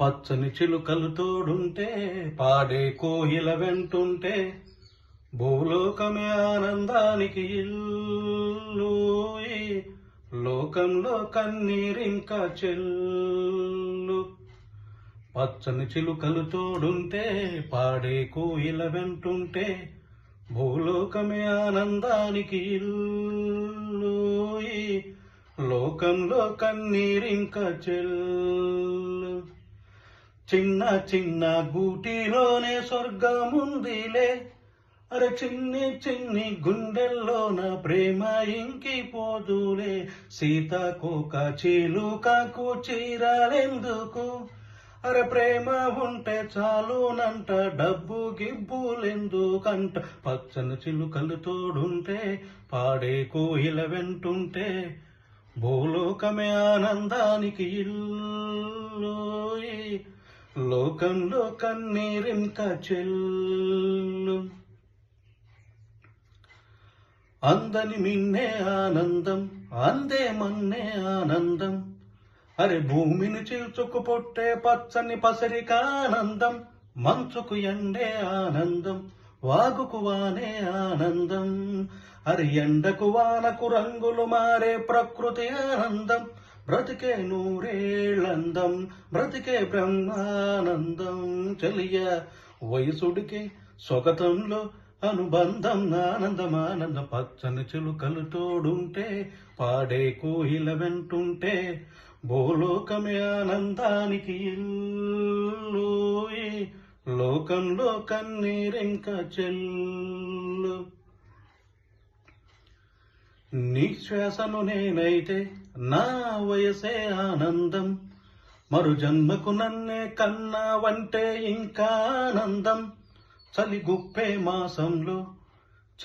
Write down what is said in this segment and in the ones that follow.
పచ్చని చిలుకలు తోడుంటే పాడే కోయిల వెంటుంటే భూలోకమే ఆనందానికి ఇల్లు. ఈ లోకంలో కన్నీరింకా చెల్లు. పచ్చని చిలుకలు తోడుంటే పాడే కోయిల వెంటుంటే భూలోకమే ఆనందానికి ఇల్లు. ఈ లోకంలో కన్నీరింకా చెల్లు. చిన్న చిన్న గూటిలోనే స్వర్గముందిలే. అరే చిన్ని చిన్ని గుండెల్లోన ప్రేమ ఇంకిపోదులే. సీతాకోక చిలుకకు చీరాలెందుకు? అరే ప్రేమ ఉంటే చాలునంట, డబ్బు గిబ్బులెందుకంట. పచ్చని చిలుకలు తోడుంటే పాడే కోయిల వెంటుంటే భూలోకమే ఆనందానికి ఇల్లు. లోకంలో కన్నీరింకా చెల్లు. అందని మిన్నే ఆనందం, అందే మన్నే ఆనందం. అరే భూమిని చీల్చుకు పొట్టే పచ్చని పసరికానందం. మంచుకు ఎండే ఆనందం, వాగుకు వానే ఆనందం. అరే ఎండకు వానకు రంగులు మారే ప్రకృతి ఆనందం. బ్రతికే నూరేళ్ళందం, బ్రతికే బ్రహ్మానందం. చెలియ వయసుడికి స్వగతంలో అనుబంధం ఆనందమానందం. పచ్చని చిలుకలు తోడుంటే పాడే కోయిల వెంటుంటే భూలోకమే ఆనందానికి ఇల్లు. లోకంలో కన్నీరింకా చెల్లు. నీ శ్వాసను నేనైతే నా వయసే ఆనందం. మరు జన్మకు నన్నే కన్నావంటే ఇంకా ఆనందం. చలి గుప్పే మాసంలో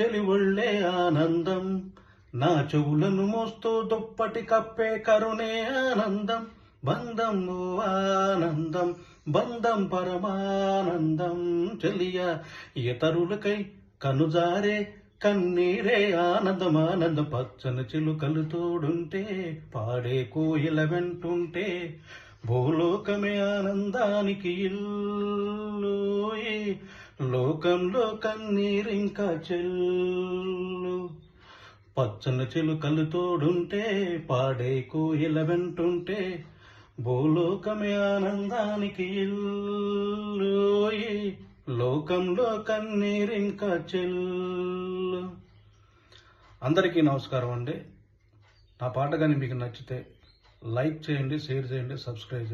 చెలి ఒళ్ళే ఆనందం. నా చెవులను మోస్తూ దుప్పటి కప్పే కరుణే ఆనందం. బంధం ఓ ఆనందం, బంధం పరమానందం. చెలియ ఇతరులకై కనుజారే కన్నీరే ఆనందమానందం. పచ్చని చిలుకలు తోడుంటే పాడే కోయిల వెంటుంటే భూలోకమే ఆనందానికి ఇల్లు. లోకంలో కన్నీరింకా చెల్లు. పచ్చని చిలుకలు తోడుంటే పాడే కోయిల వెంటుంటే భూలోకమే ఆనందానికి ఇల్లు. లోకంలో కన్నీరింకా చెల్లు. అందరికీ నమస్కారం అండి. నా పాట కానీ మీకు నచ్చితే లైక్ చేయండి, షేర్ చేయండి, సబ్స్క్రైబ్ చేయండి.